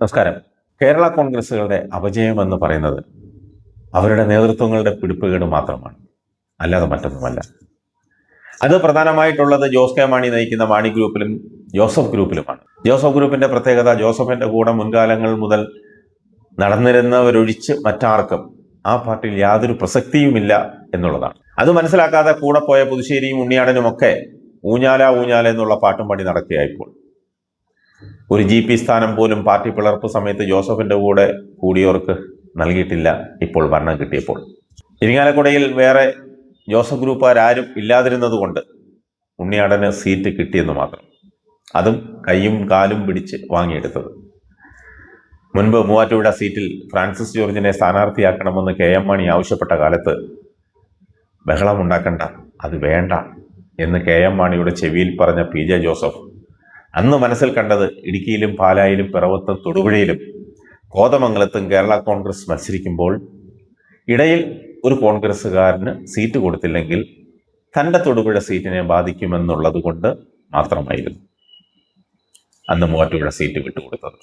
നമസ്കാരം. കേരള കോൺഗ്രസുകളുടെ അപജയമെന്ന് പറയുന്നത് അവരുടെ നേതൃത്വങ്ങളുടെ പിടിപ്പുകേട് മാത്രമാണ്, അല്ലാതെ മറ്റൊന്നുമല്ല. അത് പ്രധാനമായിട്ടുള്ളത് ജോസ് കെ മാണി നയിക്കുന്ന മാണി ഗ്രൂപ്പിലും ജോസഫ് ഗ്രൂപ്പിലുമാണ്. ജോസഫ് ഗ്രൂപ്പിന്റെ പ്രത്യേകത, ജോസഫിന്റെ കൂടെ മുൻകാലങ്ങൾ മുതൽ നടന്നിരുന്നവരൊഴിച്ച് മറ്റാർക്കും ആ പാർട്ടിയിൽ യാതൊരു പ്രസക്തിയുമില്ല എന്നുള്ളതാണ്. അത് മനസ്സിലാക്കാതെ കൂടെ പോയ പുതുശ്ശേരിയും ഉണ്ണിയാടനുമൊക്കെ ഊഞ്ഞാല ഊഞ്ഞാല എന്നുള്ള പാട്ടും പാടി നടക്കുകയായിപ്പോൾ. ഒരു GP സ്ഥാനം പോലും പാർട്ടി പിളർപ്പ് സമയത്ത് ജോസഫിന്റെ കൂടെ കൂടിയവർക്ക് നൽകിയിട്ടില്ല. ഇപ്പോൾ ഭരണം കിട്ടിയപ്പോൾ ഇരിങ്ങാലക്കുടയിൽ വേറെ ജോസഫ് ഗ്രൂപ്പുകാരും ഇല്ലാതിരുന്നത് കൊണ്ട് ഉണ്ണിയാടന് സീറ്റ് കിട്ടിയെന്ന് മാത്രം. അതും കൈയും കാലും പിടിച്ച് വാങ്ങിയെടുത്തത്. മുൻപ് മൂവാറ്റുപുഴ സീറ്റിൽ ഫ്രാൻസിസ് ജോർജിനെ സ്ഥാനാർത്ഥിയാക്കണമെന്ന് KM മാണി ആവശ്യപ്പെട്ട കാലത്ത് ബഹളമുണ്ടാക്കണ്ട, അത് വേണ്ട എന്ന് KM മാണിയുടെ ചെവിയിൽ പറഞ്ഞ PJ ജോസഫ് അന്ന് മനസ്സിൽ കണ്ടത് ഇടുക്കിയിലും പാലായിലും പിറവത്തും തൊടുപുഴയിലും കോതമംഗലത്തും കേരള കോൺഗ്രസ് മത്സരിക്കുമ്പോൾ ഇടയിൽ ഒരു കോൺഗ്രസ്സുകാരന് സീറ്റ് കൊടുത്തില്ലെങ്കിൽ തൻ്റെ തൊടുപുഴ സീറ്റിനെ ബാധിക്കുമെന്നുള്ളത് കൊണ്ട് മാത്രമായിരുന്നു അന്ന് മൂവാറ്റുപുഴ സീറ്റ് വിട്ടുകൊടുത്തത്.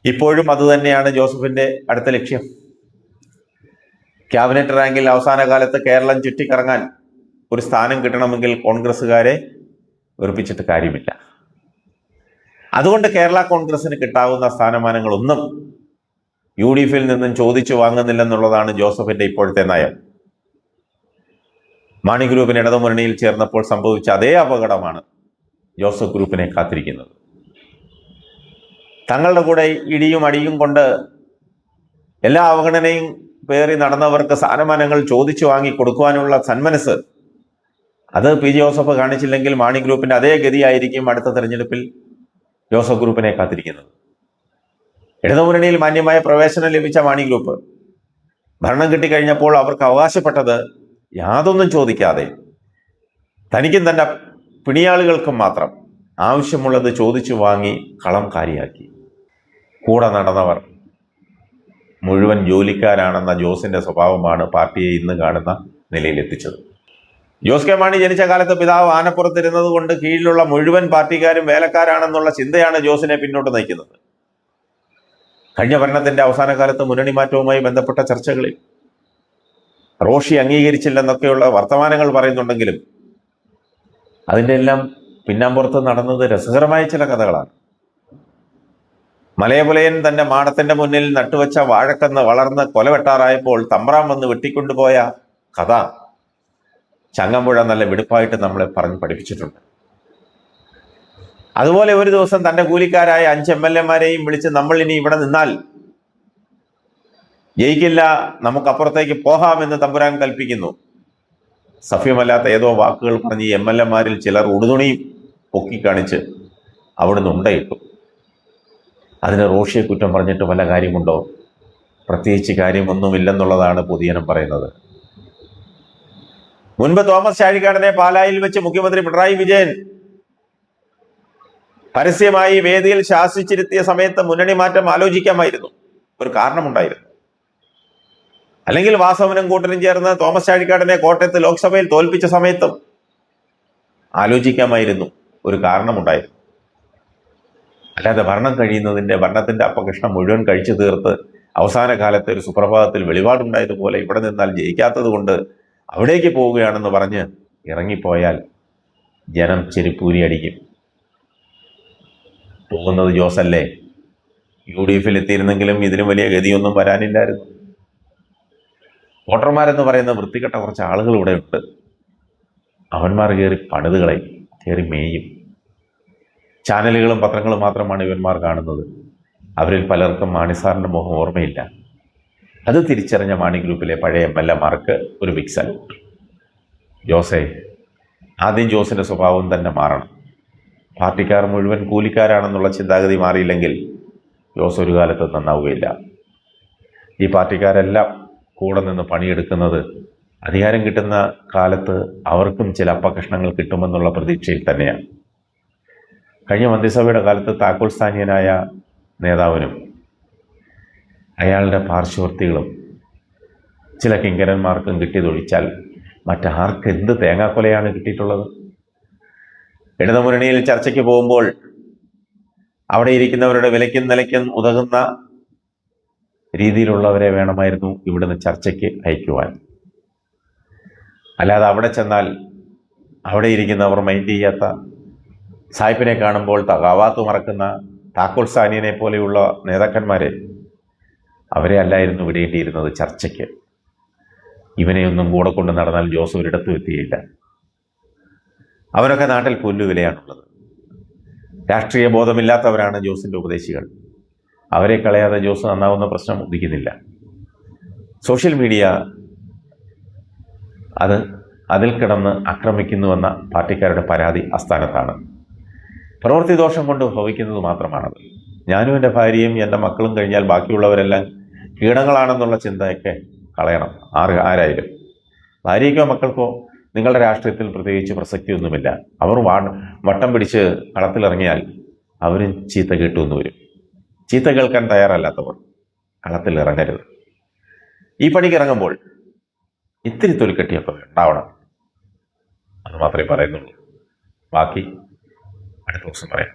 ഇപ്പോഴും അതുതന്നെയാണ് ജോസഫിന്റെ അടുത്ത ലക്ഷ്യം. ക്യാബിനറ്റ് റാങ്കിൽ അവസാന കാലത്ത് കേരളം ചുറ്റിക്കറങ്ങാൻ ഒരു സ്ഥാനം കിട്ടണമെങ്കിൽ കോൺഗ്രസ്സുകാരെ വെറുപ്പിച്ചിട്ട് കാര്യമില്ല. അതുകൊണ്ട് കേരള കോൺഗ്രസിന് കിട്ടാവുന്ന സ്ഥാനമാനങ്ങളൊന്നും UDF നിന്നും ചോദിച്ചു വാങ്ങുന്നില്ലെന്നുള്ളതാണ് ജോസഫിന്റെ ഇപ്പോഴത്തെ നയം. മാണി ഗ്രൂപ്പിന് ഇടതുമുന്നണിയിൽ ചേർന്നപ്പോൾ സംഭവിച്ച അതേ അപകടമാണ് ജോസഫ് ഗ്രൂപ്പിനെ കാത്തിരിക്കുന്നത്. തങ്ങളുടെ കൂടെ ഇടിയും അടിയും കൊണ്ട് എല്ലാ അവഗണനയും പേറി നടന്നവർക്ക് സ്ഥാനമാനങ്ങൾ ചോദിച്ചു വാങ്ങി കൊടുക്കുവാനുള്ള സന്മനസ് അത് PJ ജോസഫ് കാണിച്ചില്ലെങ്കിൽ മാണി ഗ്രൂപ്പിന്റെ അതേ ഗതിയായിരിക്കും അടുത്ത തെരഞ്ഞെടുപ്പിൽ ജോസഫ് ഗ്രൂപ്പിനെ കാത്തിരിക്കുന്നത്. ഇടതുമുന്നണിയിൽ മാന്യമായ പ്രവേശനം ലഭിച്ച മാണി ഗ്രൂപ്പ് ഭരണം കിട്ടിക്കഴിഞ്ഞപ്പോൾ അവർക്ക് അവകാശപ്പെട്ടത് യാതൊന്നും ചോദിക്കാതെ തനിക്കും തൻ്റെ പിണിയാളുകൾക്കും മാത്രം ആവശ്യമുള്ളത് ചോദിച്ചു വാങ്ങി കളം കാരിയാക്കി. കൂടെ നടന്നവർ മുഴുവൻ ജോലിക്കാരാണെന്ന ജോസിന്റെ സ്വഭാവമാണ് പാർട്ടിയെ ഇന്ന് കാണുന്ന നിലയിലെത്തിച്ചത്. ജോസ് കെ മാണി ജനിച്ച കാലത്ത് പിതാവ് ആനപ്പുറത്തിരുന്നത് കൊണ്ട് കീഴിലുള്ള മുഴുവൻ പാർട്ടിക്കാരും വേലക്കാരാണെന്നുള്ള ചിന്തയാണ് ജോസിനെ പിന്നോട്ട് നയിക്കുന്നത്. കഴിഞ്ഞ ഭരണത്തിന്റെ അവസാന കാലത്ത് മുന്നണി മാറ്റവുമായി ബന്ധപ്പെട്ട ചർച്ചകളിൽ റോഷി അംഗീകരിച്ചില്ലെന്നൊക്കെയുള്ള വർത്തമാനങ്ങൾ പറയുന്നുണ്ടെങ്കിലും അതിൻ്റെ എല്ലാം പിന്നാമ്പുറത്ത് നടന്നത് രസകരമായ ചില കഥകളാണ്. മലയപുലയൻ തന്റെ മാടത്തിന്റെ മുന്നിൽ നട്ടുവെച്ച വാഴക്കന്ന് വളർന്ന് കൊലവെട്ടാറായപ്പോൾ തമ്പ്രാൻ വന്ന് വെട്ടിക്കൊണ്ടുപോയ കഥ ചങ്ങമ്പുഴ നല്ല വെടുപ്പായിട്ട് നമ്മളെ പറഞ്ഞ് പഠിപ്പിച്ചിട്ടുണ്ട്. അതുപോലെ ഒരു ദിവസം തന്റെ കൂലിക്കാരായ 5 MLA-മാരെയും വിളിച്ച് നമ്മൾ ഇനി ഇവിടെ നിന്നാൽ ജയിക്കില്ല, നമുക്കപ്പുറത്തേക്ക് പോകാമെന്ന് തമ്പുരാൻ കൽപ്പിക്കുന്നു. സഭ്യമല്ലാത്ത ഏതോ വാക്കുകൾ പറഞ്ഞ് ഈ MLA-മാരിൽ ചിലർ ഉടുതുണിയും പൊക്കിക്കാണിച്ച് അവിടുന്ന് ഉണ്ടയിട്ടു. അതിന് റോഷിയെ കുറ്റം പറഞ്ഞിട്ട് വല്ല കാര്യമുണ്ടോ? പ്രത്യേകിച്ച് കാര്യമൊന്നുമില്ലെന്നുള്ളതാണ് പൊതുജനം പറയുന്നത്. മുൻപ് തോമസ് ചാഴികാടനെ പാലായിൽ വെച്ച് മുഖ്യമന്ത്രി പിണറായി വിജയൻ പരസ്യമായി വേദിയിൽ ശാസിച്ചിരുത്തിയ സമയത്ത് മുന്നണി മാറ്റം ആലോചിക്കാമായിരുന്നു. ഒരു കാരണമുണ്ടായിരുന്നു. അല്ലെങ്കിൽ വാസവനും കൂട്ടരും ചേർന്ന് തോമസ് ചാഴികാടനെ കോട്ടയത്ത് ലോക്സഭയിൽ തോൽപ്പിച്ച സമയത്തും ആലോചിക്കാമായിരുന്നു. ഒരു കാരണമുണ്ടായിരുന്നു. അല്ലാതെ ഭരണത്തിന്റെ അപകർഷണം മുഴുവൻ കഴിച്ചു തീർത്ത് അവസാന കാലത്ത് ഒരു സുപ്രഭാതത്തിൽ വെളിപാടുണ്ടായതുപോലെ ഇവിടെ നിന്നാൽ ജയിക്കാത്തത് കൊണ്ട് അവിടേക്ക് പോവുകയാണെന്ന് പറഞ്ഞ് ഇറങ്ങിപ്പോയാൽ ജനം ചെരുപ്പൂരി അടിക്കും. പോകുന്നത് ജോസല്ലേ? UDF എത്തിയിരുന്നെങ്കിലും ഇതിനും വലിയ ഗതിയൊന്നും വരാനില്ലായിരുന്നു. വോട്ടർമാരെന്ന് പറയുന്ന വൃത്തികെട്ട കുറച്ച് ആളുകൾ ഇവിടെ ഉണ്ട്. അവന്മാർ കയറി പണിതുകളയും, കയറി മേയും. ചാനലുകളും പത്രങ്ങളും മാത്രമാണ് ഇവന്മാർ കാണുന്നത്. അവരിൽ പലർക്കും മാണിസാറിന്റെ മുഖം ഓർമ്മയില്ല. അത് തിരിച്ചറിഞ്ഞ മാണി ഗ്രൂപ്പിലെ പഴയ MLA-മാർക്ക് ഒരു ബിഗ് സല്യൂട്ട്. ജോസേ, ആദ്യം ജോസിന്റെ സ്വഭാവം തന്നെ മാറണം. പാർട്ടിക്കാർ മുഴുവൻ കൂലിക്കാരാണെന്നുള്ള ചിന്താഗതി മാറിയില്ലെങ്കിൽ ജോസ് ഒരു കാലത്ത് നന്നാവുകയില്ല. ഈ പാർട്ടിക്കാരെല്ലാം കൂടെ നിന്ന് പണിയെടുക്കുന്നത് അധികാരം കിട്ടുന്ന കാലത്ത് അവർക്കും ചില അപകർഷണങ്ങൾ കിട്ടുമെന്നുള്ള പ്രതീക്ഷയിൽ തന്നെയാണ്. കഴിഞ്ഞ മന്ത്രിസഭയുടെ കാലത്ത് താക്കോൽ സ്ഥാനീയനായ നേതാവിനും അയാളുടെ പാർശ്വവർത്തികളും ചില കിങ്കരന്മാർക്കും കിട്ടിയതൊഴിച്ചാൽ മറ്റാർക്ക് എന്ത് തേങ്ങാക്കൊലയാണ് കിട്ടിയിട്ടുള്ളത്? ഇടതുമുന്നണിയിൽ ചർച്ചയ്ക്ക് പോകുമ്പോൾ അവിടെ ഇരിക്കുന്നവരുടെ വിലയ്ക്കും നിലയ്ക്കും ഉതകുന്ന രീതിയിലുള്ളവരെ വേണമായിരുന്നു ഇവിടുന്ന് ചർച്ചയ്ക്ക് അയക്കുവാൻ. അല്ലാതെ അവിടെ ചെന്നാൽ അവിടെ ഇരിക്കുന്നവർ മൈൻഡ് ചെയ്യാത്ത, സായിപ്പിനെ കാണുമ്പോൾ കവാത്ത് മറക്കുന്ന താക്കോൽ സാനിയനെ പോലെയുള്ള നേതാക്കന്മാരെ, അവരെ അല്ലായിരുന്നു വിടേണ്ടിയിരുന്നത് ചർച്ചയ്ക്ക്. ഇവനെയൊന്നും കൂടെ കൊണ്ട് നടന്നാൽ ജോസ് ഒരിടത്തും എത്തിയില്ല. അവരൊക്കെ നാട്ടിൽ പുല്ലുവിലയാണുള്ളത്. രാഷ്ട്രീയ ബോധമില്ലാത്തവരാണ് ജോസിൻ്റെ ഉപദേശികൾ. അവരെ കളയാതെ ജോസ് നന്നാവുന്ന പ്രശ്നം ഉദിക്കുന്നില്ല. സോഷ്യൽ മീഡിയ അതിൽ കിടന്ന് ആക്രമിക്കുന്നുവെന്ന പാർട്ടിക്കാരുടെ പരാതി അസ്ഥാനത്താണ്. പ്രവൃത്തി ദോഷം കൊണ്ട് ഭവിക്കുന്നത് മാത്രമാണത്. ഞാനും എൻ്റെ ഭാര്യയും എൻ്റെ മക്കളും കഴിഞ്ഞാൽ ബാക്കിയുള്ളവരെല്ലാം കീടങ്ങളാണെന്നുള്ള ചിന്തയൊക്കെ കളയണം. ആരായാലും ഭാര്യയ്ക്കോ മക്കൾക്കോ നിങ്ങളുടെ രാഷ്ട്രീയത്തിൽ പ്രത്യേകിച്ച് പ്രസക്തിയൊന്നുമില്ല. അവർ വട്ടം പിടിച്ച് കളത്തിലിറങ്ങിയാൽ അവരും ചീത്ത കേട്ടുവെന്ന് വരും. ചീത്ത കേൾക്കാൻ തയ്യാറല്ലാത്തവർ കളത്തിൽ ഇറങ്ങരുത്. ഈ പണിക്ക് ഇറങ്ങുമ്പോൾ ഇത്തിരി തൊലിക്കെട്ടിയൊക്കെ ഉണ്ടാവണം. അത് മാത്രമേ പറയുന്നുള്ളൂ. ബാക്കി അടുത്ത ദിവസം പറയാം.